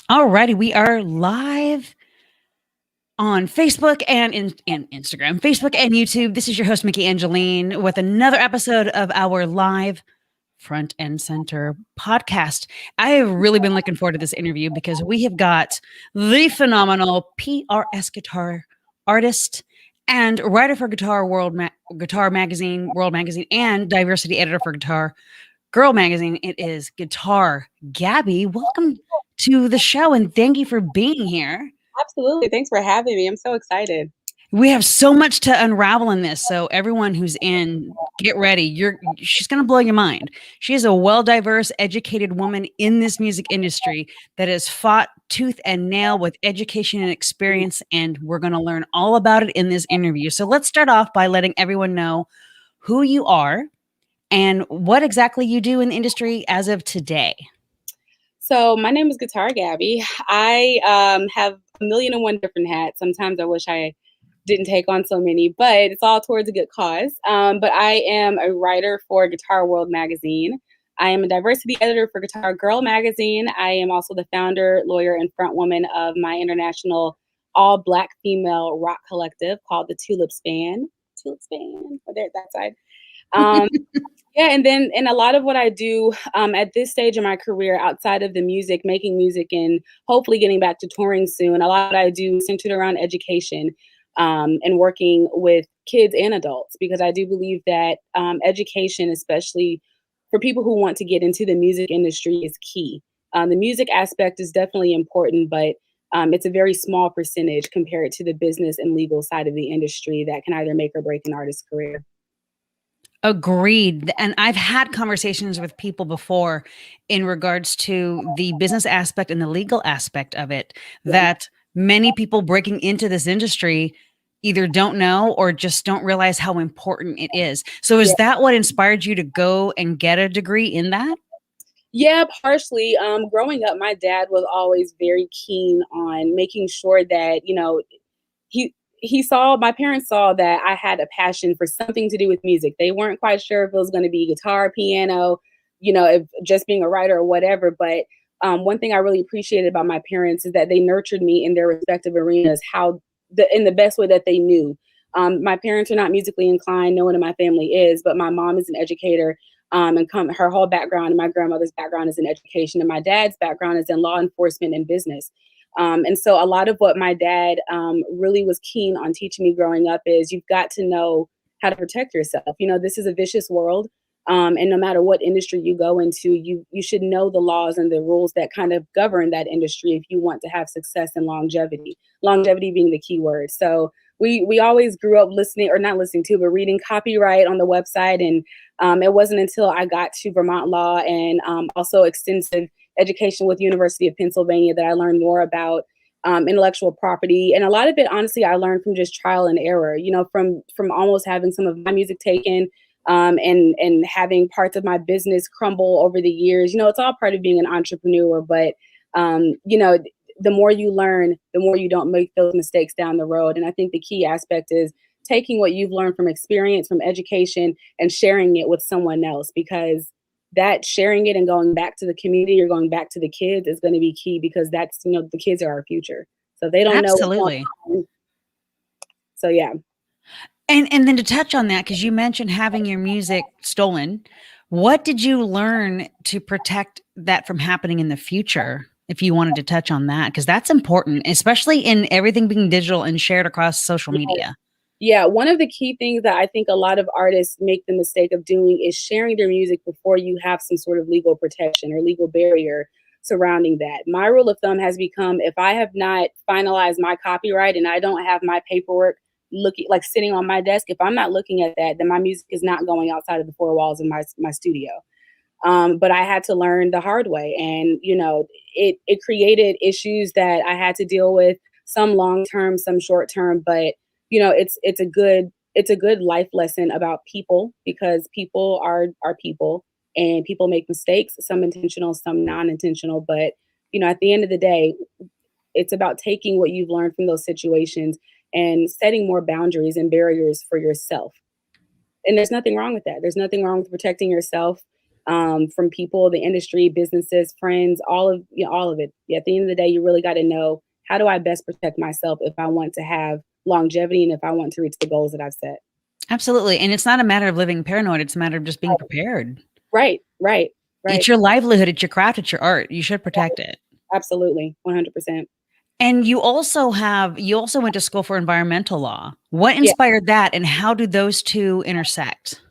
Alrighty, we are live on Facebook and Instagram, Facebook and YouTube. This is your host, Mickey Angeline, with another episode of our live Front and Center podcast. I have really been looking forward to this interview because we have got the phenomenal PRS guitar artist and writer for Guitar Magazine, World Magazine, and diversity editor for Guitar Girl Magazine. It is Guitar Gabby. Welcome to the show and thank you for being here. Absolutely. Thanks for having me. I'm so excited. We have so much to unravel in this. So everyone who's in, get ready. She's going to blow your mind. She is a well-diverse, educated woman in this music industry that has fought tooth and nail with education and experience. And we're going to learn all about it in this interview. So let's start off by letting everyone know who you are and what exactly you do in the industry as of today. So my name is Guitar Gabby. I have a million and one different hats. Sometimes I wish I didn't take on so many, but it's all towards a good cause. But I am a writer for Guitar World Magazine. I am a diversity editor for Guitar Girl Magazine. I am also the founder, lawyer, and frontwoman of my international all-Black female rock collective called the TxLips Band. TxLips Band, oh, there, that side. Yeah, and a lot of what I do at this stage of my career, outside of the music, making music, and hopefully getting back to touring soon, a lot I do centered around education and working with kids and adults, because I do believe that education, especially for people who want to get into the music industry, is key. The music aspect is definitely important, but it's a very small percentage compared to the business and legal side of the industry that can either make or break an artist's career. Agreed. And I've had conversations with people before in regards to the business aspect and the legal aspect of it, that many people breaking into this industry either don't know or just don't realize how important it is. So is that what inspired you to go and get a degree in that? Yeah, partially. Growing up, my dad was always very keen on making sure that, my parents saw that I had a passion for something to do with music. They weren't quite sure if it was going to be guitar, piano, if just being a writer or whatever. But one thing I really appreciated about my parents is that they nurtured me in their respective arenas, in the best way that they knew. My parents are not musically inclined. No one in my family is, but my mom is an educator. Her whole background, and my grandmother's background is in education, and my dad's background is in law enforcement and business. And so a lot of what my dad really was keen on teaching me growing up is you've got to know how to protect yourself. This is a vicious world. And no matter what industry you go into, you should know the laws and the rules that kind of govern that industry if you want to have success and longevity being the key word. So we always grew up reading copyright on the website. And it wasn't until I got to Vermont law and also extensive education with University of Pennsylvania that I learned more about intellectual property. And a lot of it, honestly, I learned from just trial and error, from almost having some of my music taken and having parts of my business crumble over the years. It's all part of being an entrepreneur, but the more you learn, the more you don't make those mistakes down the road. And I think the key aspect is taking what you've learned from experience, from education, and sharing it with someone else, because that sharing it and going back to the community or going back to the kids is going to be key, because that's, the kids are our future. So they don't know. Absolutely. So, yeah. And then to touch on that, because you mentioned having your music stolen, what did you learn to protect that from happening in the future? If you wanted to touch on that, because that's important, especially in everything being digital and shared across social media. Yeah, one of the key things that I think a lot of artists make the mistake of doing is sharing their music before you have some sort of legal protection or legal barrier surrounding that. My rule of thumb has become, if I have not finalized my copyright and I don't have my paperwork sitting on my desk, if I'm not looking at that, then my music is not going outside of the four walls of my studio. But I had to learn the hard way, and it created issues that I had to deal with, some long term, some short term. But it's a good life lesson about people, because people are people, and people make mistakes, some intentional, some non-intentional. But at the end of the day, it's about taking what you've learned from those situations and setting more boundaries and barriers for yourself. And there's nothing wrong with that. There's nothing wrong with protecting yourself. from people, the industry, businesses, friends, all of it. Yeah, at the end of the day, you really got to know, how do I best protect myself if I want to have longevity and if I want to reach the goals that I've set. Absolutely. And it's not a matter of living paranoid. It's a matter of just being prepared. Right, right, right. It's your livelihood. It's your craft. It's your art. You should protect it. Absolutely. 100%. And you also went to school for environmental law. What Yeah. inspired that, and how do those two intersect?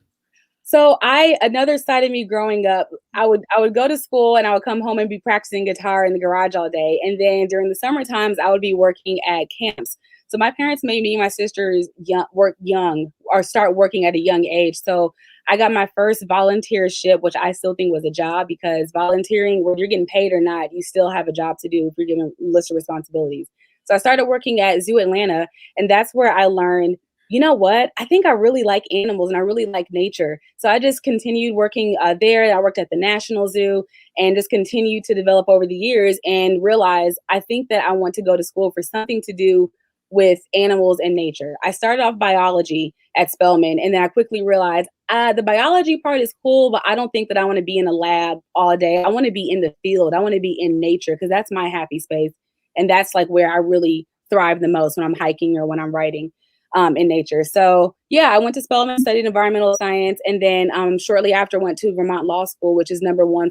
So another side of me growing up, I would go to school and I would come home and be practicing guitar in the garage all day. And then during the summer times, I would be working at camps. So my parents made me and my sisters work young, or start working at a young age. So I got my first volunteership, which I still think was a job, because volunteering, whether you're getting paid or not, you still have a job to do if you're given a list of responsibilities. So I started working at Zoo Atlanta, and that's where I learned, you know what? I think I really like animals and I really like nature. So I just continued working there. I worked at the National Zoo and just continued to develop over the years, and realized I think that I want to go to school for something to do with animals and nature. I started off biology at Spelman, and then I quickly realized the biology part is cool, but I don't think that I want to be in a lab all day. I want to be in the field. I want to be in nature, because that's my happy space. And that's like where I really thrive the most, when I'm hiking or when I'm writing. In nature. So yeah, I went to Spelman, studied environmental science, and then shortly after went to Vermont Law School, which is #1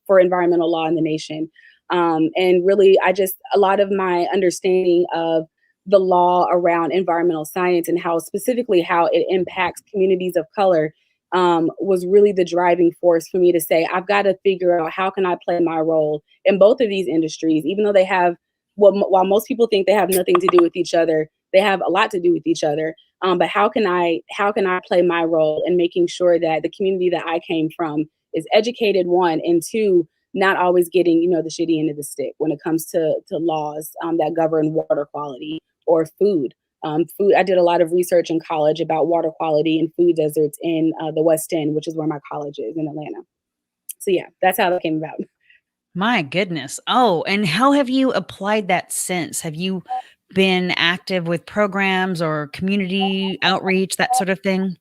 for environmental law in the nation. And really, a lot of my understanding of the law around environmental science and how it impacts communities of color was really the driving force for me to say, I've got to figure out, how can I play my role in both of these industries, even though they have, while most people think they have nothing to do with each other, they have a lot to do with each other. But how can I play my role in making sure that the community that I came from is educated, one, and two, not always getting, the shitty end of the stick when it comes to laws that govern water quality or food. Food. I did a lot of research in college about water quality and food deserts in the West End, which is where my college is in Atlanta. So yeah, that's how that came about. My goodness. Oh, and how have you applied that since? Have you been active with programs or community outreach, that sort of thing?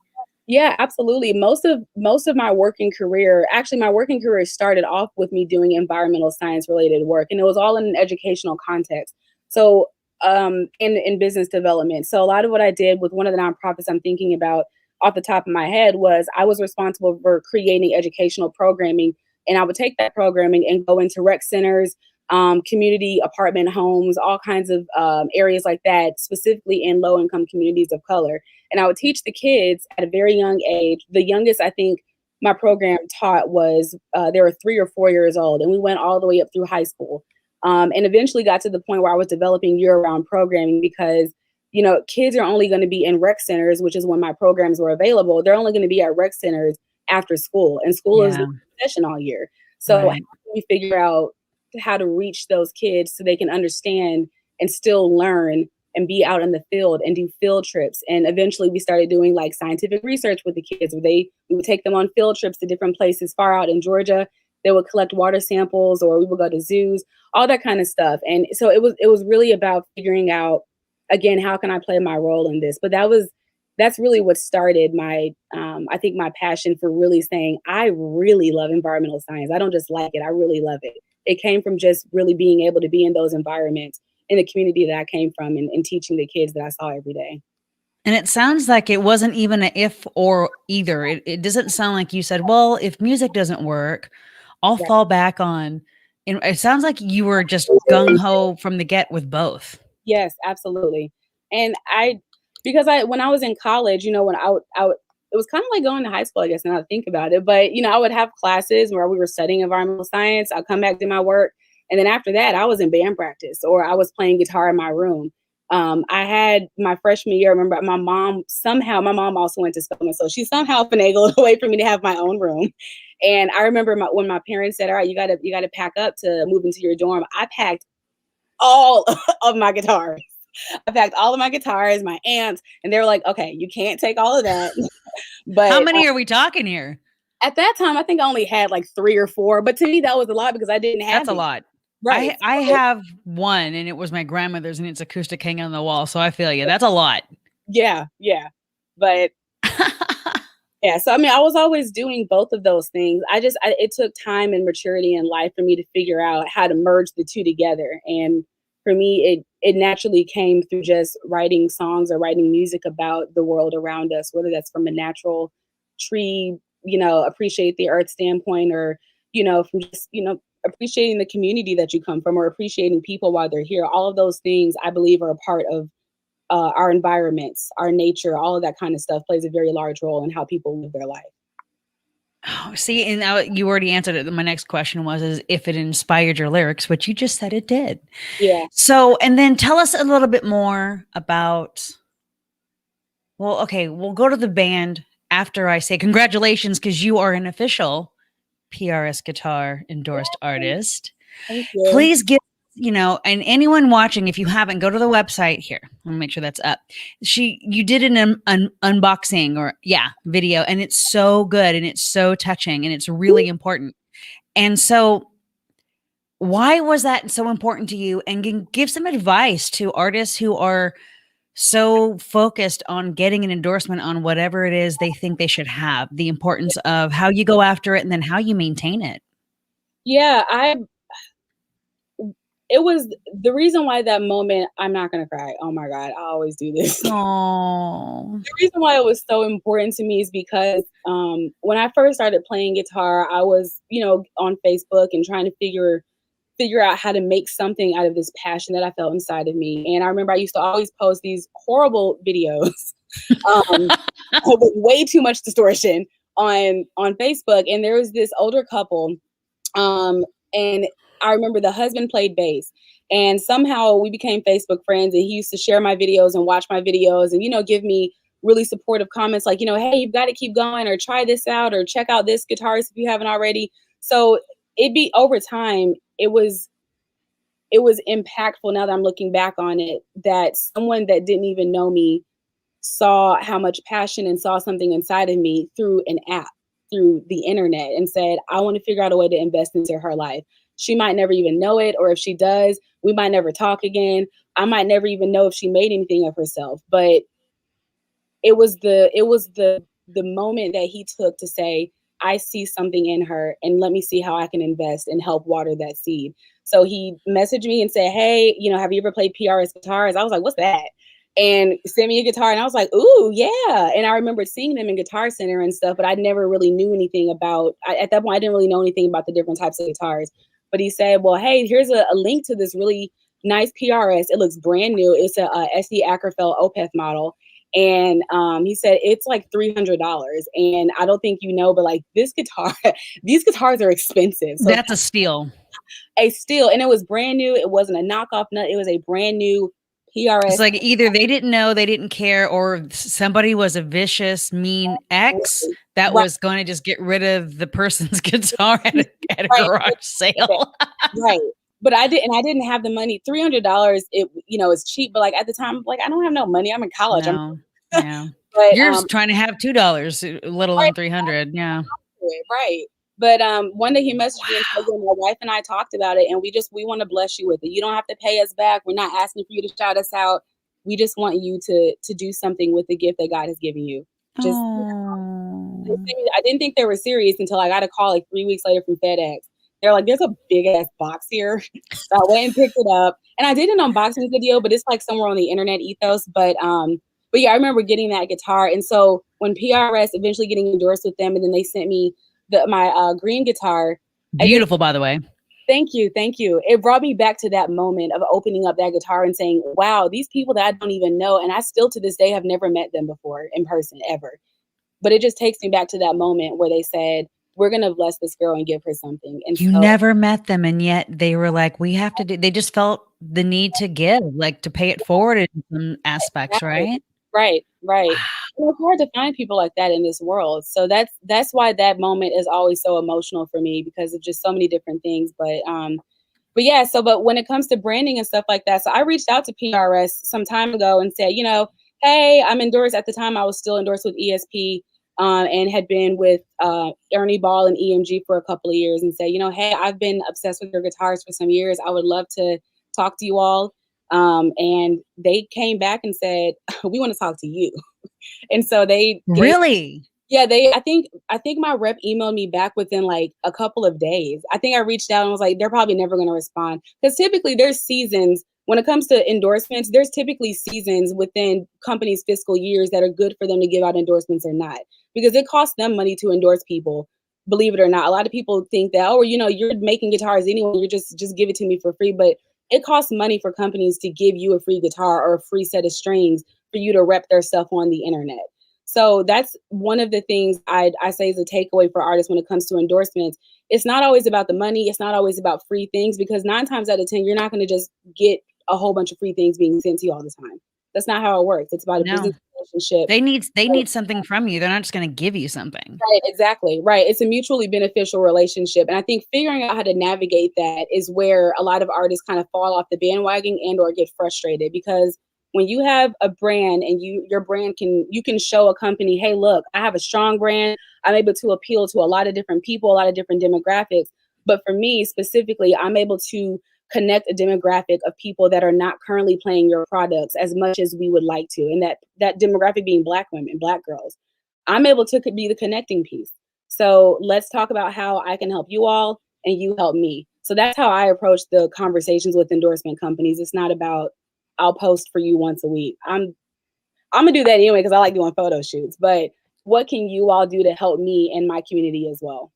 Yeah, absolutely. Most of my working career, actually my working career started off with me doing environmental science related work, and it was all in an educational context. So in business development. So a lot of what I did with one of the nonprofits I'm thinking about off the top of my head was, I was responsible for creating educational programming, and I would take that programming and go into rec centers, community apartment homes, all kinds of areas like that, specifically in low income communities of color. And I would teach the kids at a very young age. The youngest I think my program taught was they were 3 or 4 years old, and we went all the way up through high school, and eventually got to the point where I was developing year-round programming, because kids are only going to be in rec centers, which is when my programs were available. They're only going to be at rec centers after school, and school is in session all year. So Right. we figure out how to reach those kids so they can understand and still learn and be out in the field and do field trips. And eventually we started doing like scientific research with the kids, where we would take them on field trips to different places far out in Georgia. They would collect water samples, or we would go to zoos, all that kind of stuff. And so it was really about figuring out, again, how can I play my role in this? But that's really what started my, I think, my passion for really saying, I really love environmental science. I don't just like it, I really love it. It came from just really being able to be in those environments in the community that I came from, and teaching the kids that I saw every day. And it sounds like it wasn't even a if or either. It doesn't sound like you said, well, if music doesn't work, I'll Right. fall back on. And it sounds like you were just gung ho from the get with both. Yes, absolutely. And because when I was in college, when I would, it was kind of like going to high school, I guess, now that I think about it. But, I would have classes where we were studying environmental science. I'd come back to my work. And then after that, I was in band practice, or I was playing guitar in my room. I had my freshman year, I remember my mom also went to Spelman, so she somehow finagled a way for me to have my own room. And I remember when my parents said, all right, you gotta pack up to move into your dorm. I packed all of my guitars. I packed all of my guitars, my amps, and they were like, okay, you can't take all of that. But How many are we talking here? at that time, I think I only had like 3 or 4. But to me, that was a lot because I didn't have That's a any. lot. Right. I have one, and it was my grandmother's, and it's acoustic hanging on the wall. So I feel you. That's a lot. Yeah. Yeah. But Yeah, so I mean, I was always doing both of those things. It took time and maturity in life for me to figure out how to merge the two together. And for me, it naturally came through just writing songs or writing music about the world around us, whether that's from a natural tree, appreciate the earth standpoint, or, from just, appreciating the community that you come from, or appreciating people while they're here. All of those things I believe are a part of our environments, our nature, all of that kind of stuff plays a very large role in how people live their life. Oh, see, and now you already answered it. My next question was, is if it inspired your lyrics, which you just said it did. Yeah. So, and then tell us a little bit more about, well, okay, we'll go to the band after I say congratulations, because you are an official PRS Guitar endorsed artist. Thank you. Please give, and anyone watching, if you haven't, go to the website here. Let me make sure that's up. You did an unboxing video, and it's so good and it's so touching and it's really important. And so why was that so important to you? And give some advice to artists who are so focused on getting an endorsement on whatever it is they think they should have, the importance of how you go after it and then how you maintain it. Yeah, it was the reason why that moment, I'm not going to cry. Oh my God, I always do this. Oh, The reason why it was so important to me is because when I first started playing guitar, I was, on Facebook and trying to figure out how to make something out of this passion that I felt inside of me. And I remember I used to always post these horrible videos with way too much distortion on Facebook. And there was this older couple, and I remember the husband played bass, and somehow we became Facebook friends, and he used to share my videos and watch my videos and, give me really supportive comments like, hey, you've got to keep going, or try this out, or check out this guitarist if you haven't already. So over time, it was impactful now that I'm looking back on it, that someone that didn't even know me saw how much passion and saw something inside of me through an app, through the internet, and said, I want to figure out a way to invest into her life. She might never even know it, or if she does, we might never talk again. I might never even know if she made anything of herself. But it was the moment that he took to say, I see something in her, and let me see how I can invest and help water that seed. So he messaged me and said, hey, have you ever played PRS guitars? I was like, what's that? And sent me a guitar, and I was like, ooh, yeah. And I remember seeing them in Guitar Center and stuff, but I never really knew anything about, at that point, I didn't really know anything about the different types of guitars. But he said, well, hey, here's a link to this really nice PRS. It looks brand new. It's a SD Ackerfeld Opeth model. And he said, it's like $300. And I don't think but like this guitar, these guitars are expensive. So that's a steal. A steal. And it was brand new. It wasn't a knockoff nut. It was a brand new PRS. It's like either they didn't know, they didn't care, or somebody was a vicious, mean ex that was going to just get rid of the person's guitar at a garage sale. Right. But I didn't have the money. $300, is cheap. But like at the time, like I don't have no money. I'm in college. No, yeah. But you're just trying to have $2, let alone 300. Yeah. Right. But one day he messaged me and said, my wife and I talked about it, and we want to bless you with it. You don't have to pay us back. We're not asking for you to shout us out. We just want you to do something with the gift that God has given you. Just I didn't think they were serious until I got a call like 3 weeks later from FedEx. They're like, there's a big ass box here. So I went and picked it up, and I did an unboxing video, but it's like somewhere on the internet ethos. But yeah, I remember getting that guitar. And so when PRS eventually getting endorsed with them, and then they sent me my green guitar. Beautiful, by the way. Thank you. It brought me back to that moment of opening up that guitar and saying, wow, these people that I don't even know, and I still to this day have never met them before in person ever. But it just takes me back to that moment where they said, we're going to bless this girl and give her something. And you never met them, and yet they were like, we have to do, they just felt the need to give, like to pay it forward in some aspects, right? Right. And it's hard to find people like that in this world. So that's why that moment is always so emotional for me, because of just so many different things. But yeah, but when it comes to branding and stuff like that, so I reached out to PRS some time ago and said, hey, I'm endorsed. At the time, I was still endorsed with ESP, and had been with Ernie Ball and EMG for a couple of years, and said, hey, I've been obsessed with your guitars for some years. I would love to talk to you all. And they came back and said, we want to talk to you. And so they really? Yeah, I think my rep emailed me back within like a couple of days. I think I reached out and was like, they're probably never going to respond because typically there's seasons when it comes to endorsements. There's typically seasons within companies' fiscal years that are good for them to give out endorsements or not because it costs them money to endorse people. Believe it or not, a lot of people think that, oh, you know, you're making guitars anyway, you're just give it to me for free, but it costs money for companies to give you a free guitar or a free set of strings for you to rep their stuff on the internet. So that's one of the things I say is a takeaway for artists when it comes to endorsements. It's not always about the money. It's not always about free things because 9 times out of 10, you're not going to just get a whole bunch of free things being sent to you all the time. That's not how it works. It's about a No, business relationship. they need something from you. They're not just going to give you something. Right, exactly. Right. It's a mutually beneficial relationship. And I think figuring out how to navigate that is where a lot of artists kind of fall off the bandwagon and or get frustrated because when you have a brand and your brand you can show a company, hey, look, I have a strong brand. I'm able to appeal to a lot of different people, a lot of different demographics. But for me specifically, I'm able to connect a demographic of people that are not currently playing your products as much as we would like to. And that demographic being Black women, Black girls. I'm able to be the connecting piece. So let's talk about how I can help you all and you help me. So that's how I approach the conversations with endorsement companies. It's not about I'll post for you once a week. I'm gonna do that anyway because I like doing photo shoots. But what can you all do to help me and my community as well?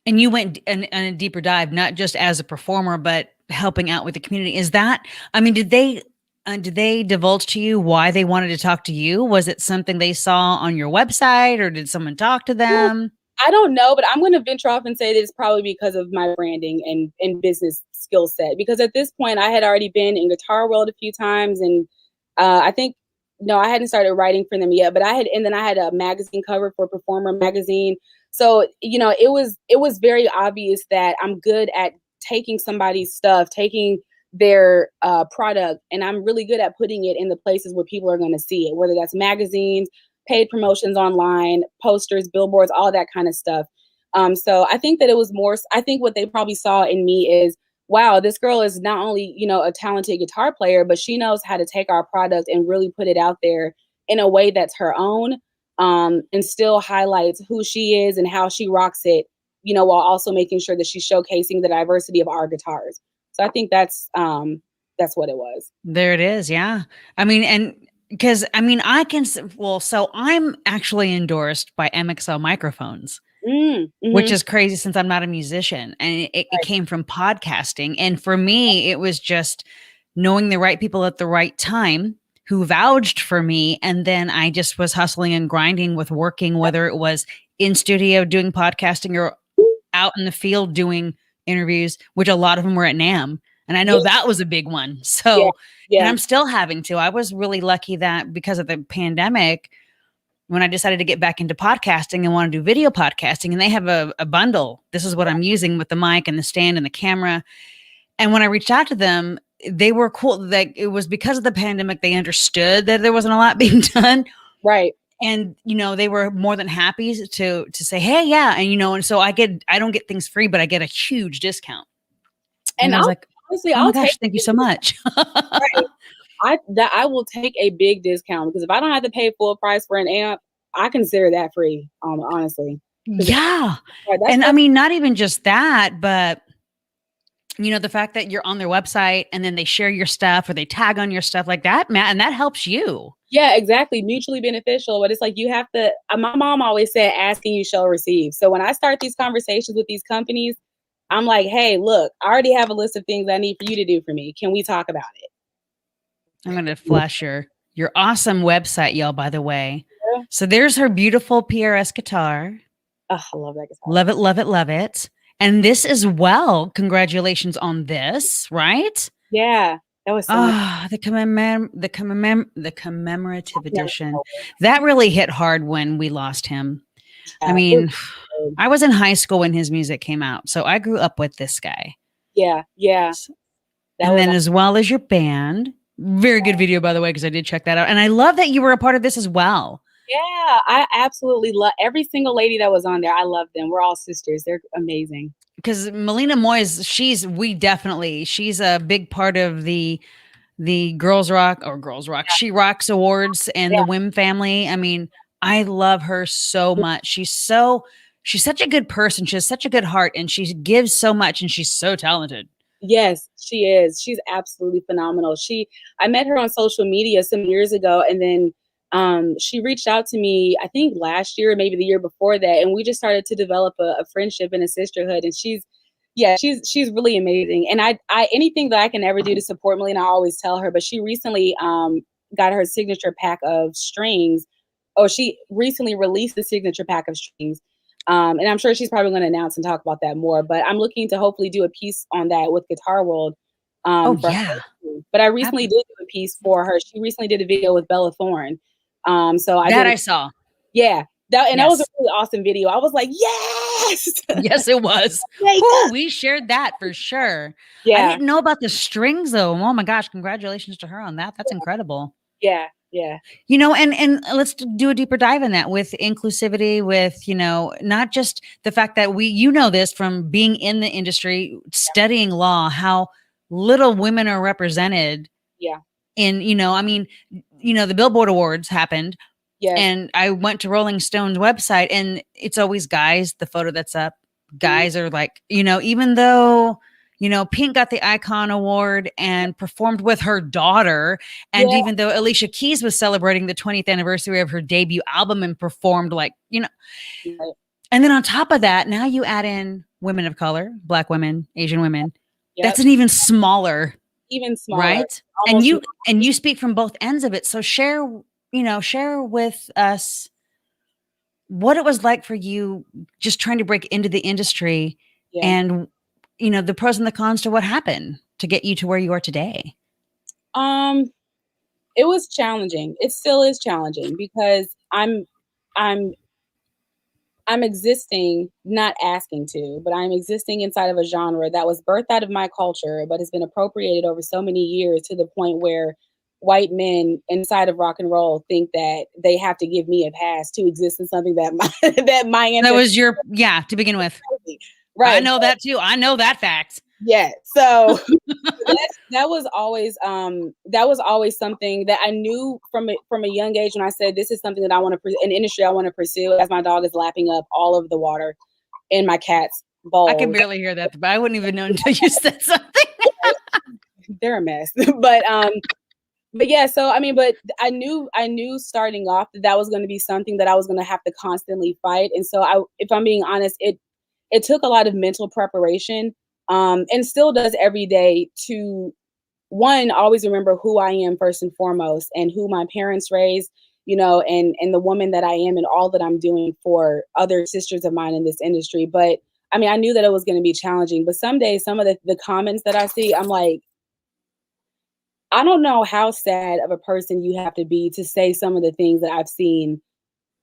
And you went in a deeper dive, not just as a performer, but helping out with the community. Is that, I mean, did they divulge to you why they wanted to talk to you? Was it something they saw on your website or did someone talk to them? I don't know, but I'm going to venture off and say that it's probably because of my branding and business skill set. Because at this point, I had already been in Guitar World a few times, and I think no, I hadn't started writing for them yet. But and then I had a magazine cover for Performer magazine. So you know, it was very obvious that I'm good at taking somebody's stuff, taking their product, and I'm really good at putting it in the places where people are going to see it, whether that's magazines, paid promotions online, posters, billboards, all that kind of stuff. So I think that it was more, I think what they probably saw in me is, wow, this girl is not only, you know, a talented guitar player, but she knows how to take our product and really put it out there in a way that's her own, and still highlights who she is and how she rocks it, you know, while also making sure that she's showcasing the diversity of our guitars. So I think that's what it was. There it is. Yeah. I mean, and because I mean, well, so I'm actually endorsed by MXL microphones, which Mm-hmm. is crazy since I'm not a musician. And it came from podcasting. And for me, it was just knowing the right people at the right time who vouched for me. And then I just was hustling and grinding with working, whether it was in studio doing podcasting or out in the field doing interviews, which a lot of them were at NAMM. And I know that was a big one. Yeah, So, and yeah, I'm still having to. I was really lucky that because of the pandemic, when I decided to get back into podcasting and want to do video podcasting, and they have a bundle. This is what I'm using with the mic and the stand and the camera. And when I reached out to them, they were cool. That it was because of the pandemic, they understood that there wasn't a lot being done. right. And you know, they were more than happy to say, "Hey, yeah," and you know, and so I don't get things free, but I get a huge discount. And And I was like, honestly, "Oh my I'll take gosh, thank you so much." right. I will take a big discount because if I don't have to pay full price for an amp, I consider that free. Honestly, Yeah. And I that's mean, not even just that, but you know, the fact that you're on their website and then they share your stuff or they tag on your stuff like that, Matt, and that helps you. yeah, exactly, mutually beneficial. But it's like you have to. My mom always said, "Asking you shall receive." So when I start these conversations with these companies, I'm like, "Hey, look, I already have a list of things I need for you to do for me. Can we talk about it?" I'm going to flash your awesome website, y'all, by the way. Yeah. So there's her beautiful PRS guitar. Oh, I love that guitar. Love it, love it, love it. And this as well. Congratulations on this, right? Yeah, that was so much. Ah, the commemorative edition. That really hit hard when we lost him. I mean, I was in high school when his music came out, so I grew up with this guy. Yeah, yeah. And then as well as your band. Very good video, by the way, because I did check that out. And I love that you were a part of this as well. Yeah, I absolutely love every single lady that was on there. I love them. We're all sisters. They're amazing. Because Melina Moyes, she's a big part of the Girls Rock. She Rocks Awards and Yeah. the WiMN family. I mean, I love her so much. She's such a good person. She has such a good heart, and she gives so much, and she's so talented. Yes, she is. She's absolutely phenomenal. I met her on social media some years ago, and then she reached out to me, I think last year, maybe the year before that, and we just started to develop a friendship and a sisterhood. And she's really amazing. And I anything that I can ever do to support Melina, I always tell her. But she recently got her signature pack of strings. Oh, she recently released the signature pack of strings. And I'm sure she's probably going to announce and talk about that more. But I'm looking to hopefully do a piece on that with Guitar World. Oh For yeah. her too. But I recently did do a piece for her. She recently did a video with Bella Thorne. So I saw. Yeah. That was a really awesome video. I was like, yes. Yes, it was. Ooh, we shared that for sure. Yeah. I didn't know about the strings though. Oh my gosh, congratulations to her on that. That's incredible. Yeah. Yeah. You know, and let's do a deeper dive in that with inclusivity, with, you know, not just the fact that this from being in the industry, studying law, how little women are represented. Yeah. In, I mean, the Billboard Awards happened. Yes. And I went to Rolling Stone's website, and it's always guys. The photo that's up, guys are like, even though, Pink got the Icon Award and performed with her daughter. And even though Alicia Keys was celebrating the 20th anniversary of her debut album and performed like, and then on top of that, now you add in women of color, Black women, Asian women. That's an even smaller, right? Almost and you speak from both ends of it. So share with us what it was like for you just trying to break into the industry and, the pros and the cons to what happened to get you to where you are today. It was challenging. It still is challenging because I'm existing, not asking to, but I'm existing inside of a genre that was birthed out of my culture, but has been appropriated over so many years to the point where white men inside of rock and roll think that they have to give me a pass to exist in something that my that was to begin with. Right. I know that too. I know that fact. Yeah. So that was always something that I knew from a young age when I said this is something that I want to an industry I want to pursue, as my dog is lapping up all of the water in my cat's bowl. I can barely hear that, but I wouldn't even know until you said something. They're a mess. But yeah, so I mean, but I knew starting off that was going to be something that I was going to have to constantly fight. And so if I'm being honest, it took a lot of mental preparation. And still does every day to, one, always remember who I am first and foremost, and who my parents raised, and the woman that I am and all that I'm doing for other sisters of mine in this industry. But I mean, I knew that it was going to be challenging, but some days, some of the comments that I see, I'm like, I don't know how sad of a person you have to be to say some of the things that I've seen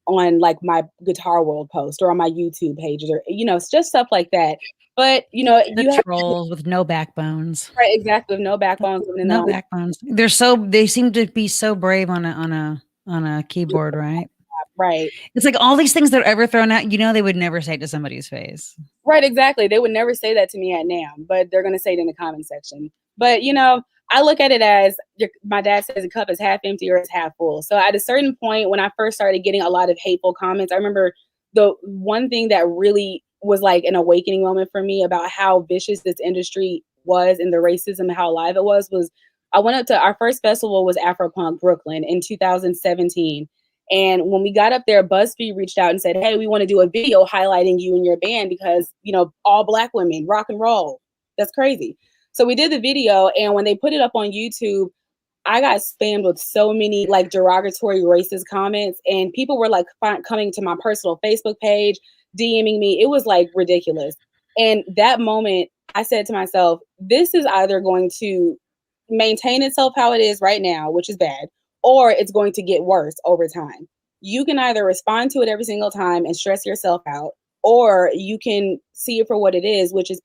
on like my Guitar World post or on my YouTube pages, or, it's just stuff like that. But, the trolls with no backbones. Right, exactly. With no backbones. No backbones. They seem to be so brave on a keyboard, right? Right. It's like all these things that are ever thrown out, they would never say to somebody's face. Right, exactly. They would never say that to me at NAMM, but they're going to say it in the comment section. But, I look at it as my dad says the cup is half empty or it's half full. So at a certain point, when I first started getting a lot of hateful comments, I remember the one thing that really was like an awakening moment for me about how vicious this industry was and the racism and how alive it was I went up to our first festival was Afropunk Brooklyn in 2017. And when we got up there, BuzzFeed reached out and said, hey, we want to do a video highlighting you and your band because, all Black women, rock and roll. That's crazy. So we did the video, and when they put it up on YouTube, I got spammed with so many like derogatory racist comments, and people were like coming to my personal Facebook page, DMing me. It was like ridiculous. And that moment, I said to myself, this is either going to maintain itself how it is right now, which is bad, or it's going to get worse over time. You can either respond to it every single time and stress yourself out, or you can see it for what it is, which is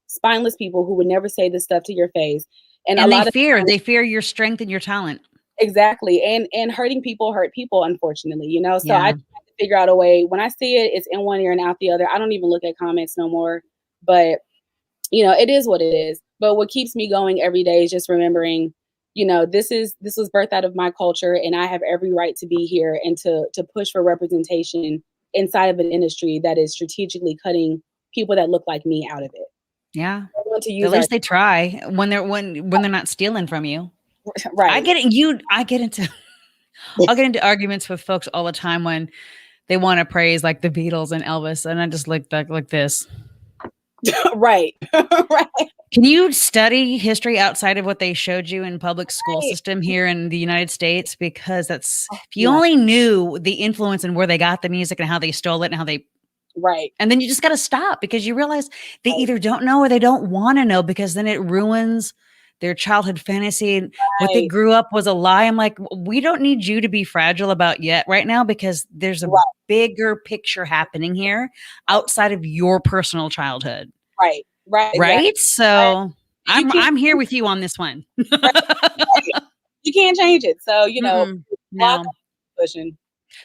spineless people who would never say this stuff to your face. And they fear your strength and your talent. Exactly. And hurting people hurt people, unfortunately, So I have to figure out a way. When I see it, it's in one ear and out the other. I don't even look at comments no more. But, it is what it is. But what keeps me going every day is just remembering this was birthed out of my culture, and I have every right to be here and to push for representation inside of an industry that is strategically cutting people that look like me out of it. Yeah. I want to At use least they try when they're not stealing from you. right. I'll get into arguments with folks all the time when they want to praise like the Beatles and Elvis, and I just look back like this. Right. Right. Can you study history outside of what they showed you in public school system here in the United States? Because if you only knew the influence and where they got the music and how they stole it and how they right. And then you just got to stop because you realize they either don't know or they don't want to know, because then it ruins their childhood fantasy. And what they grew up was a lie. I'm like, we don't need you to be fragile about yet right now, because there's a bigger picture happening here outside of your personal childhood. Right. Right. Right. Exactly. So I'm here with you on this one. You can't change it. So, no. pushing.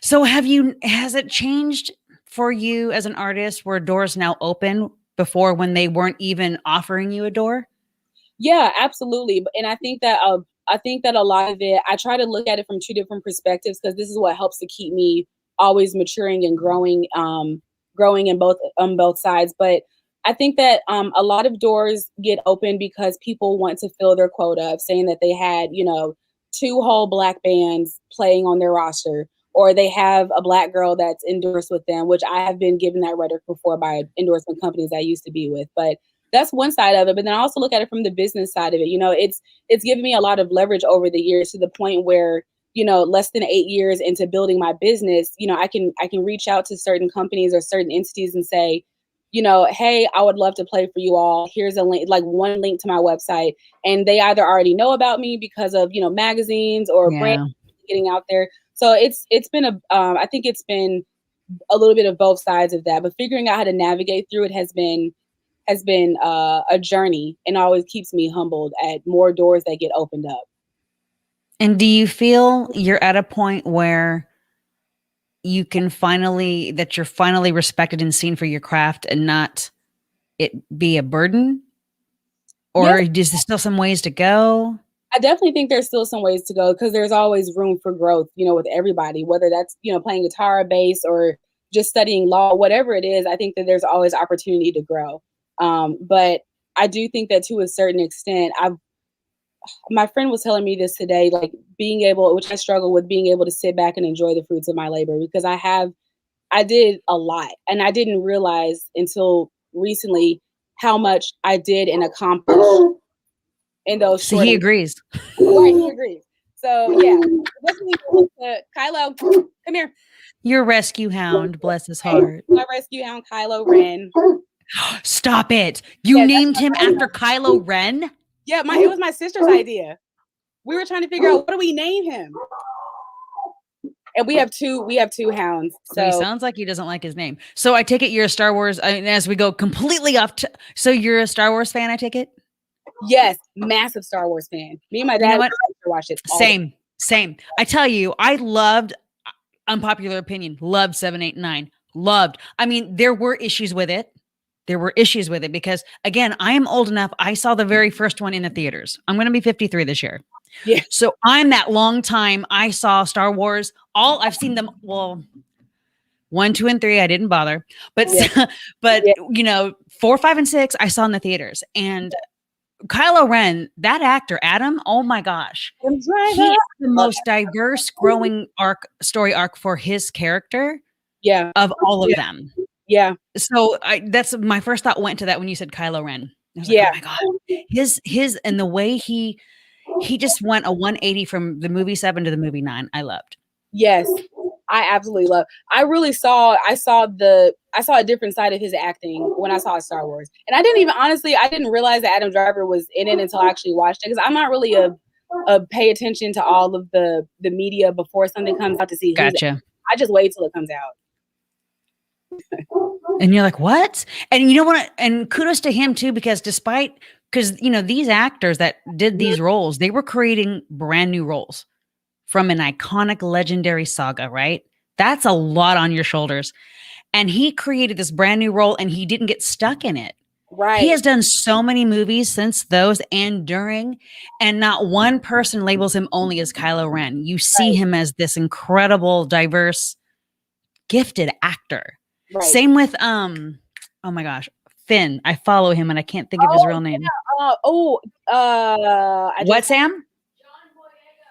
So has it changed for you as an artist where doors now open before when they weren't even offering you a door? Yeah, absolutely. And I think that a lot of it, I try to look at it from two different perspectives, because this is what helps to keep me always maturing and growing in both sides. But I think that a lot of doors get open because people want to fill their quota of saying that they had, 2 whole Black bands playing on their roster, or they have a Black girl that's endorsed with them, which I have been given that rhetoric before by endorsement companies I used to be with. But that's one side of it. But then I also look at it from the business side of it. It's given me a lot of leverage over the years, to the point where, less than 8 years into building my business, I can reach out to certain companies or certain entities and say, hey, I would love to play for you all. Here's a link, like one link to my website. And they either already know about me because of, magazines or brand getting out there. So it's been I think it's been a little bit of both sides of that, but figuring out how to navigate through it has been a journey, and always keeps me humbled at more doors that get opened up. And do you feel you're at a point where you're finally respected and seen for your craft and not it be a burden? Or is there still some ways to go? I definitely think there's still some ways to go, because there's always room for growth, with everybody, whether that's, playing guitar, bass, or just studying law, whatever it is. I think that there's always opportunity to grow. But I do think that to a certain extent, my friend was telling me this today, like which I struggle with, being able to sit back and enjoy the fruits of my labor, because I did a lot, and I didn't realize until recently how much I did and accomplished in those. So he agrees. Right, he agrees. So yeah, Kylo, come here. Your rescue hound, bless his heart. My rescue hound, Kylo Ren. Stop it! You named him after Kylo Ren? Yeah, it was my sister's idea. We were trying to figure out, what do we name him? And we have two hounds. So he sounds like he doesn't like his name. So I take it you're a Star Wars. As we go completely off, so you're a Star Wars fan, I take it? Yes, massive Star Wars fan. Me and my dad watched it. Same. I tell you, I loved, unpopular opinion, loved 7, 8, 9. Loved. I mean, there were issues with it. Because, again, I am old enough. I saw the very first one in the theaters. I'm going to be 53 this year. Yeah. So I'm that long time. I saw Star Wars. I've seen them. Well, 1, 2, and 3, I didn't bother. But, 4, 5, and 6, I saw in the theaters. And Kylo Ren, that actor, Adam, oh my gosh. He is the most diverse growing story arc for his character of all of them. Yeah. So that's my first thought went to that when you said Kylo Ren. I was like, oh my God. His and the way he just went a 180 from the movie 7 to the movie 9. I loved. Yes. I absolutely love. I saw a different side of his acting when I saw Star Wars. And I didn't realize that Adam Driver was in it until I actually watched it, because I'm not really a pay attention to all of the media before something comes out to see. Gotcha. I just wait till it comes out. And you're like, what? And you know what? And kudos to him too, because these actors that did these roles, they were creating brand new roles from an iconic, legendary saga, right? That's a lot on your shoulders. And he created this brand new role, and he didn't get stuck in it. He Right. has done so many movies since those and during, and not one person labels him only as Kylo Ren. You see Right. him as this incredible, diverse, gifted actor. Right. Same with oh my gosh, Finn. I follow him and I can't think of his Oh real name. I What, just Sam?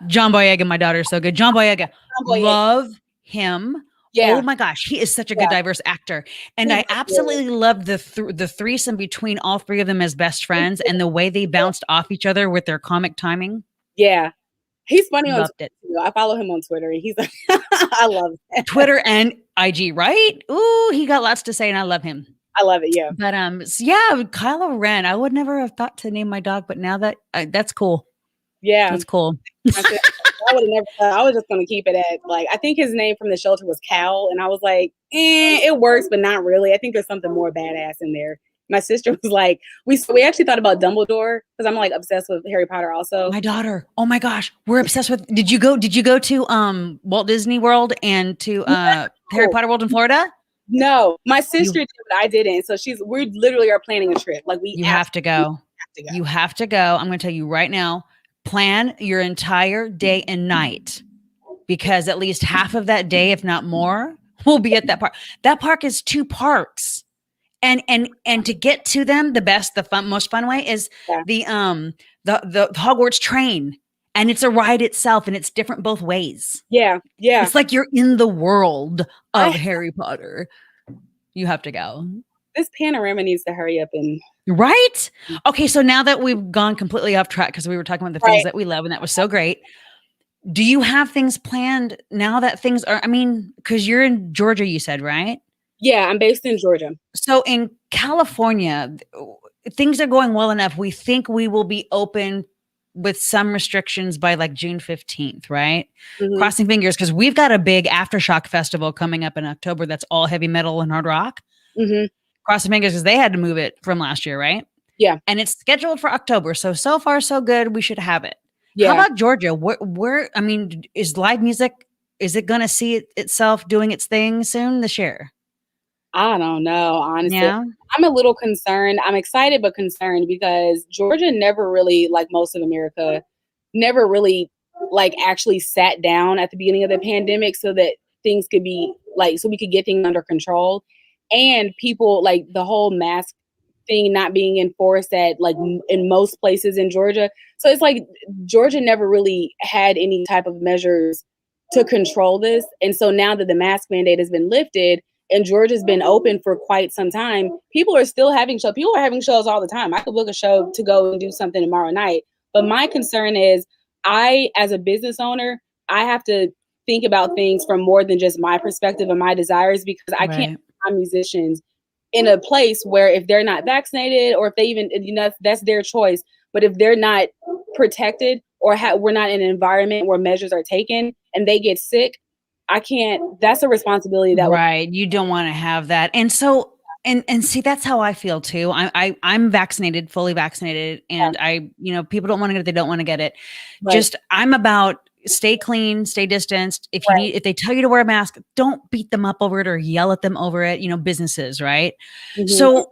John Boyega, my daughter is so good. John Boyega, Boyega. love him. Oh Yeah. my gosh, he is such a good, Yeah. diverse actor, and He's I absolutely loved the threesome between all three of them as best friends, and the way they bounced off each other with their comic timing. Yeah. He's funny on Loved it. Twitter. I follow him on Twitter, and he's like, I love it. Twitter and IG, right? Ooh, he got lots to say, and I love him. I love it. Yeah. But yeah, Kylo Ren. I would never have thought to name my dog, but now that that's cool. Yeah. That's cool. I would have never thought. I was just going to keep it at, like, I think his name from the shelter was Cal. And I was like, it works, but not really. I think there's something more badass in there. My sister was like, we actually thought about Dumbledore because I'm like obsessed with Harry Potter also. My daughter. Oh my gosh. We're obsessed with, did you go to Walt Disney World and to Harry Potter World in Florida? No, my sister did, but I didn't. So we literally are planning a trip. Like you have to go. You have to go. I'm going to tell you right now, plan your entire day and night, because at least half of that day, if not more, will be at that park. That park is 2 parks. And to get to them, most fun way is the Hogwarts train. And it's a ride itself, and it's different both ways. Yeah. Yeah. It's like you're in the world of Harry Potter. You have to go. This panorama needs to hurry up and right. Okay, so now that we've gone completely off track because we were talking about the things that we love, and that was so great. Do you have things planned now that things are? I mean, because you're in Georgia, you said, right? Yeah, I'm based in Georgia. So in California, things are going well enough. We think we will be open with some restrictions by like June 15th, right? Mm-hmm. Crossing fingers, because we've got a big Aftershock festival coming up in October that's all heavy metal and hard rock. Mm-hmm. Crossing fingers because they had to move it from last year, right? Yeah. And it's scheduled for October. So far, so good. We should have it. Yeah. How about Georgia? Where I mean, is live music, is it going to see itself doing its thing soon this year? I don't know, honestly. Yeah. I'm a little concerned. I'm excited, but concerned because Georgia never really, like most of America, never really like actually sat down at the beginning of the pandemic so that things could be like, so we could get things under control. And people, like the whole mask thing not being enforced at like in most places in Georgia. So it's like Georgia never really had any type of measures to control this. And so now that the mask mandate has been lifted, and Georgia's been open for quite some time, people are still having shows. People are having shows all the time. I could book a show to go and do something tomorrow night. But my concern is as a business owner, I have to think about things from more than just my perspective and my desires, because I can't put my musicians in a place where if they're not vaccinated, or if they even, that's their choice. But if they're not protected, or we're not in an environment where measures are taken and they get sick, I can't, that's a responsibility that you don't want to have that. And so, and see, that's how I feel too. I'm vaccinated, fully vaccinated. And people don't want to get it. They don't want to get it. Right. Just, I'm about stay clean, stay distanced. If if they tell you to wear a mask, don't beat them up over it or yell at them over it, businesses. Right. Mm-hmm. So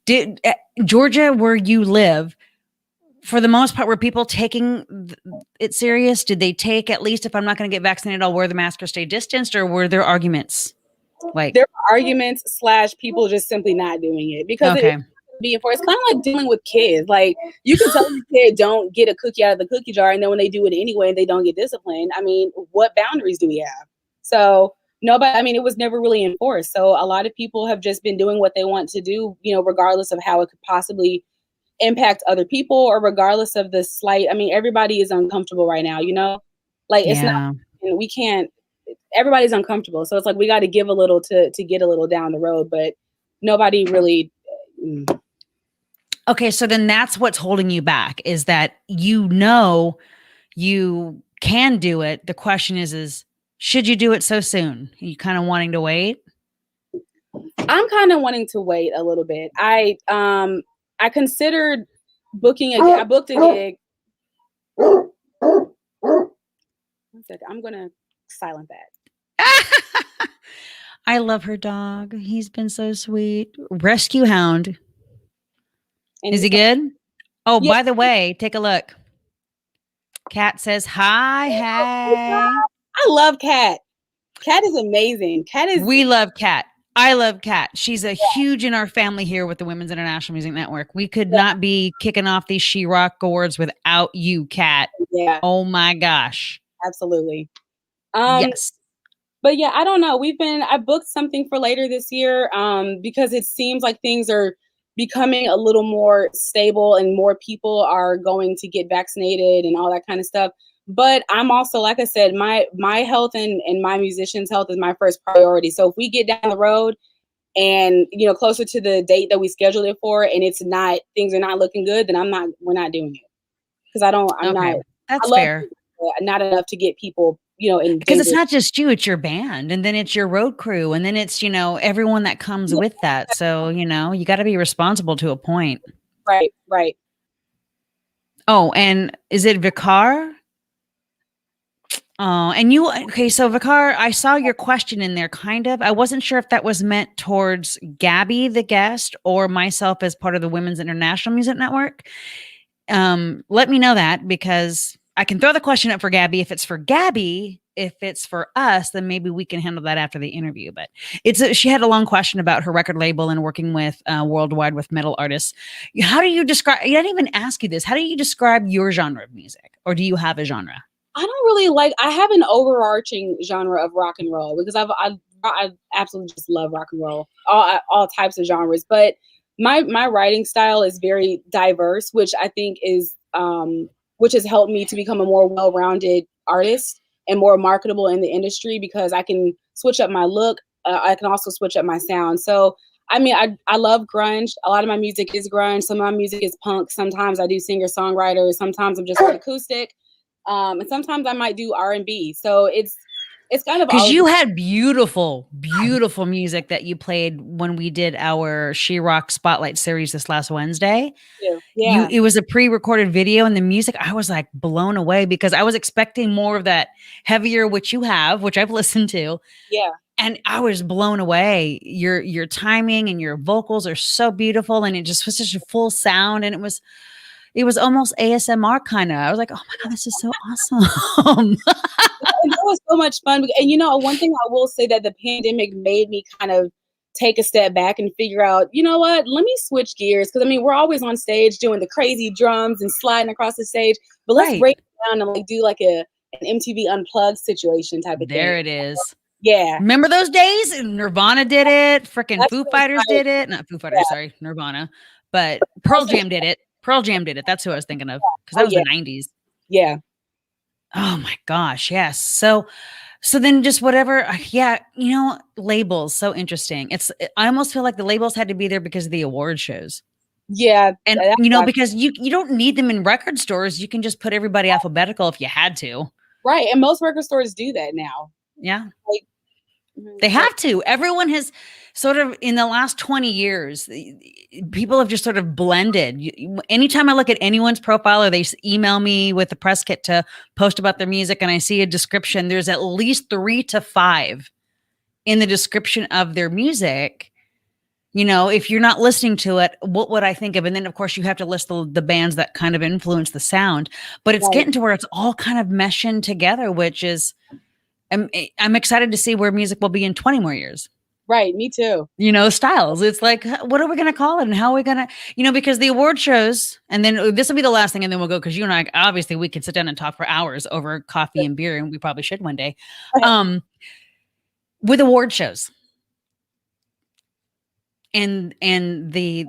did Georgia, where you live, for the most part, were people taking it serious? Did they take, at least if I'm not going to get vaccinated, I'll wear the mask or stay distanced? Or were there arguments? Like there were arguments / people just simply not doing it because it's kind of like dealing with kids. Like you can tell your kid don't get a cookie out of the cookie jar, and then when they do it anyway, they don't get disciplined. I mean, what boundaries do we have? So nobody. I mean, it was never really enforced. So a lot of people have just been doing what they want to do, regardless of how it could possibly impact other people, or regardless of the slight. I mean, everybody is uncomfortable right now, like it's not, we can't, everybody's uncomfortable. So it's like, we got to give a little to get a little down the road, but nobody really. Okay. So then that's what's holding you back, is that, you can do it. The question is should you do it so soon? Are you kind of wanting to wait? I'm kind of wanting to wait a little bit. I considered booking I booked a gig. 1 second. I'm going to silent that. I love her dog. He's been so sweet. Rescue hound. And Is he he's like, good? Oh, yeah, by the way, take a look. Cat says hi, hey. I love Kat. Kat is amazing. Kat is We love Cat. I love Cat. She's a huge in our family here with the Women's International Music Network. We could yeah, not be kicking off these She Rock awards without you, Cat. yeah, Oh my gosh. absolutely. Um, Yes. but yeah, I don't know. I booked something for later this year because it seems like things are becoming a little more stable and more people are going to get vaccinated and all that kind of stuff. But I'm also, like I said, my health and my musician's health is my first priority. So if we get down the road and closer to the date that we scheduled it for and things are not looking good, then we're not doing it. Because I'm not, Okay. I That's love fair. music, but not enough to get people, in Because it's danger. not just you, it's your band, and then it's your road crew, and then it's, everyone that comes with that. So, you got to be responsible to a point. Right, right. Oh, and is it Vicar? Oh, and okay, so Vicar, I saw your question in there kind of. I wasn't sure if that was meant towards Gabby, the guest, or myself as part of the Women's International Music Network. Let me know that because I can throw the question up for Gabby. If it's for Gabby, if it's for us, then maybe we can handle that after the interview. But she had a long question about her record label and working with worldwide with metal artists. How do you describe? I didn't even ask you this. How do you describe your genre of music, or do you have a genre? I don't really I have an overarching genre of rock and roll because I absolutely just love rock and roll, all types of genres. But my writing style is very diverse, which I think is which has helped me to become a more well-rounded artist and more marketable in the industry because I can switch up my look. I can also switch up my sound. So I mean, I love grunge. A lot of my music is grunge. Some of my music is punk. Sometimes I do singer-songwriter. Sometimes I'm just acoustic. And sometimes I might do R&B. So it's kind of Because all of you had beautiful, beautiful music that you played when we did our She Rock Spotlight series this last Wednesday. it. Yeah. It was a pre-recorded video, and the music, I was like blown away because I was expecting more of that heavier, which you have, which I've listened to. Yeah. And I was blown away. Your timing and your vocals are so beautiful, and it just was such a full sound, and it was almost ASMR kind of. I was like, oh my God, this is so awesome. And that was so much fun. And one thing I will say that the pandemic made me kind of take a step back and figure out, you know what, let me switch gears. Because I mean, we're always on stage doing the crazy drums and sliding across the stage, but let's Right. break it down and do like an MTV Unplugged situation type of thing. There it is. Yeah. Remember those days? Nirvana did it. Freaking That's Foo what Fighters it's did it. Not Foo yeah. Fighters, sorry, Nirvana. But Pearl Jam did it. Pearl Jam did it. That's who I was thinking of because that Oh was yeah. the 90s. Yeah. Oh my gosh, yes. So then just whatever, yeah, labels, so interesting. I almost feel like the labels had to be there because of the award shows. Yeah. And because you don't need them in record stores, you can just put everybody alphabetical if you had to. Right. And most record stores do that now. Yeah. Like, They have to. Everyone has sort of in the last 20 years, people have just sort of blended. Anytime I look at anyone's profile or they email me with the press kit to post about their music and I see a description, there's at least 3 to 5 in the description of their music. If you're not listening to it, what would I think of? And then, of course, you have to list the bands that kind of influence the sound. But it's right. getting to where it's all kind of meshing together, which is, I'm excited to see where music will be in 20 more years. Right. Me too. Styles. It's like, what are we going to call it? And how are we going to, because the award shows, and then this will be the last thing, and then we'll go, because you and I, obviously, we could sit down and talk for hours over coffee and beer, and we probably should one day. With award shows. And they've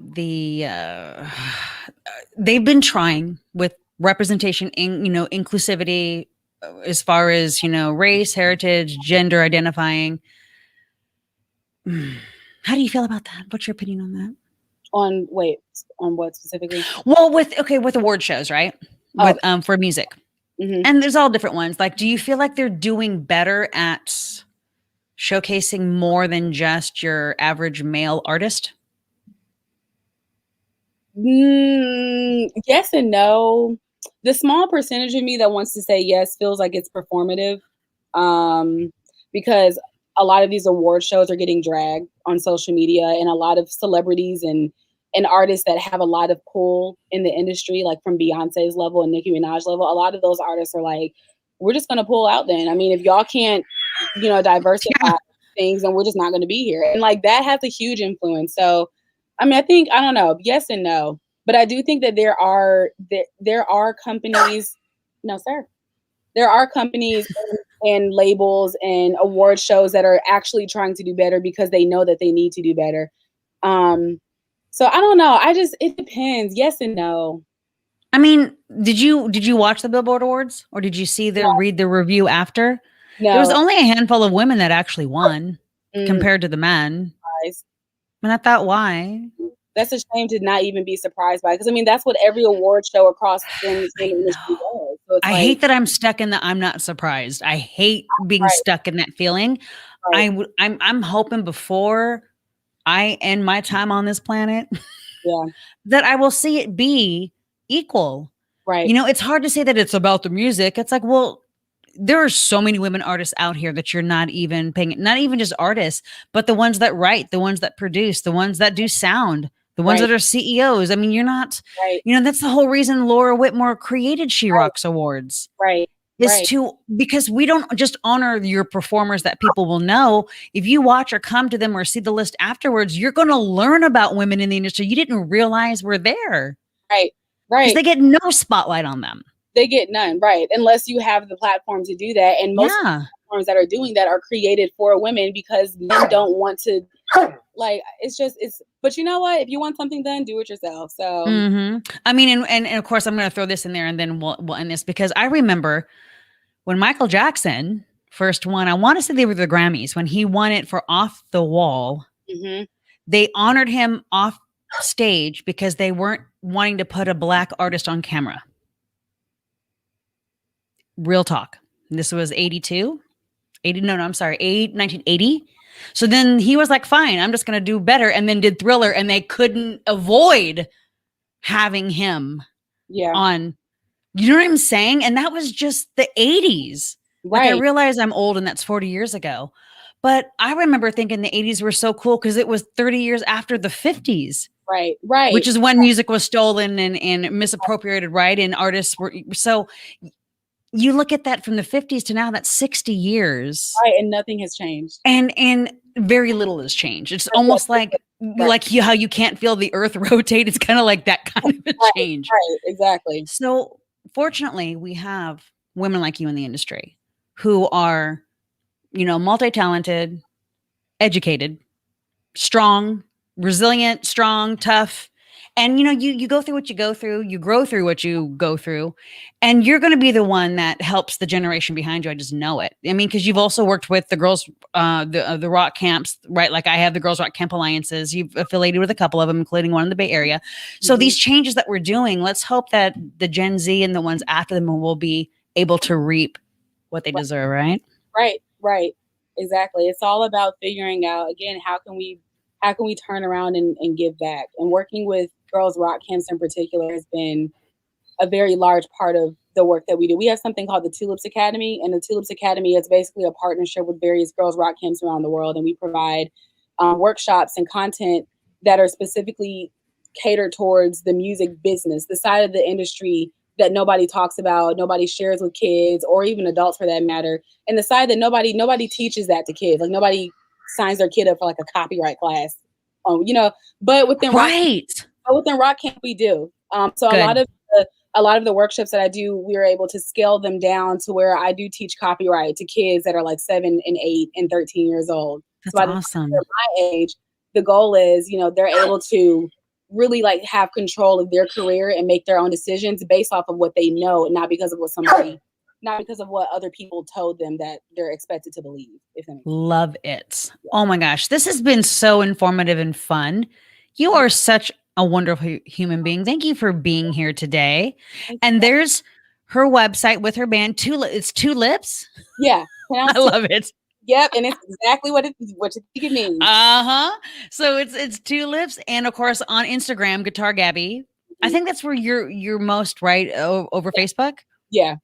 been trying with representation in inclusivity as far as race, heritage, gender identifying. How do you feel about that? What's your opinion on that? On what specifically? Well, with award shows, right? With for music. Mm-hmm. And there's all different ones. Like, do you feel like they're doing better at showcasing more than just your average male artist? Yes and no. The small percentage of me that wants to say yes feels like it's performative, because a lot of these award shows are getting dragged on social media, and a lot of celebrities and artists that have a lot of pull in the industry, like from Beyonce's level and Nicki Minaj level, a lot of those artists are like, we're just gonna pull out then. I mean, if y'all can't, diversify things, then we're just not gonna be here. And like that has a huge influence. So I mean, I don't know, yes and no. But I do think that there are companies, no sir. There are companies and labels and award shows that are actually trying to do better because they know that they need to do better. So I don't know. It depends. Yes and no. I mean, did you watch the Billboard Awards, or did you read the review after? No. There was only a handful of women that actually won compared to the men. And I thought, why? That's a shame to not even be surprised by, because I mean that's what every award show across the industry does. So I hate that I'm stuck in the I'm not surprised. I hate being stuck in that feeling. I'm hoping before I end my time on this planet, that I will see it be equal. Right. You know, it's hard to say that it's about the music. It's like, well, there are so many women artists out here that you're not even paying, not even just artists, but the ones that write, the ones that produce, the ones that do sound, the ones that are CEOs. I mean, you're not, that's the whole reason Laura Whitmore created She Rocks Awards. Because we don't just honor your performers that people will know. If you watch or come to them or see the list afterwards, you're going to learn about women in the industry you didn't realize were there. Right. Because they get no spotlight on them. They get none, right? Unless you have the platform to do that. And most platforms that are doing that are created for women because men don't want to, like, but you know what? If you want something done, do it yourself. So, I mean, and of course, I'm going to throw this in there and then we'll end this, because I remember when Michael Jackson first won, I want to say they were the Grammys, when he won it for Off the Wall, they honored him off stage because they weren't wanting to put a black artist on camera. Real talk. This was 1980. So then he was like, fine, I'm just going to do better. And then did Thriller, and they couldn't avoid having him on, you know what I'm saying? And that was just the 80s. Like, I realize I'm old and that's 40 years ago, but I remember thinking the 80s were so cool because it was 30 years after the 50s. Right. Which is when music was stolen and misappropriated, right? And artists were, so you look at that from the 50s to now, that's 60 years. Right, and nothing has changed. And very little has changed. It's almost like how you can't feel the earth rotate. It's kind of like that kind of a change. Right, exactly. So fortunately, we have women like you in the industry who are, multi-talented, educated, strong, resilient, strong, tough. And, you go through what you go through, you grow through what you go through, and you're going to be the one that helps the generation behind you. I just know it. I mean, because you've also worked with the girls, the rock camps, right? Like I have the Girls Rock Camp Alliances. You've affiliated with a couple of them, including one in the Bay Area. So these changes that we're doing, let's hope that the Gen Z and the ones after them will be able to reap what they deserve, right? Right. Exactly. It's all about figuring out, again, how can we turn around and give back? And working with Girls Rock Camps in particular has been a very large part of the work that we do. We have something called the TxLips Academy, and the TxLips Academy is basically a partnership with various Girls Rock Camps around the world, and we provide workshops and content that are specifically catered towards the music business, the side of the industry that nobody talks about, nobody shares with kids, or even adults for that matter, and the side that nobody teaches that to kids. Like nobody signs their kid up for like a copyright class, but within Rock Camp we do. So Good. a lot of the workshops that I do, we are able to scale them down to where I do teach copyright to kids that are like 7 and 8 and 13 years old. That's awesome. By my age, the goal is, they're able to really like have control of their career and make their own decisions based off of what they know, not because of what other people told them that they're expected to believe. Love it. Yeah. Oh my gosh. This has been so informative and fun. You are such a wonderful human being. Thank you for being here today. And there's her website with her band. It's TxLips. Yeah. I love it. Yep. And it's exactly what you think it means. So it's TxLips. And of course on Instagram, Guitar Gabby. I think that's where you're most, right? Over Facebook. Yeah.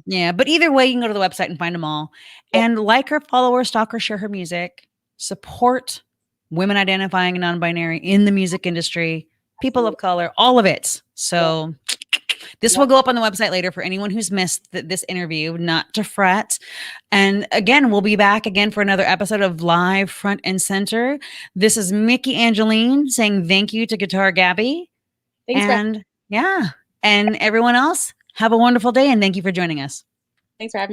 Yeah. But either way, you can go to the website and find them all. Yep. And like her, follow her, stalk her, share her music, support women identifying and non-binary in the music industry, people of color, all of it. So this will go up on the website later for anyone who's missed this interview, not to fret. And again, we'll be back again for another episode of Live Front and Center. This is Mickey Angeline saying thank you to Guitar Gabby. Thanks, and everyone else, have a wonderful day and thank you for joining us. Thanks for having me.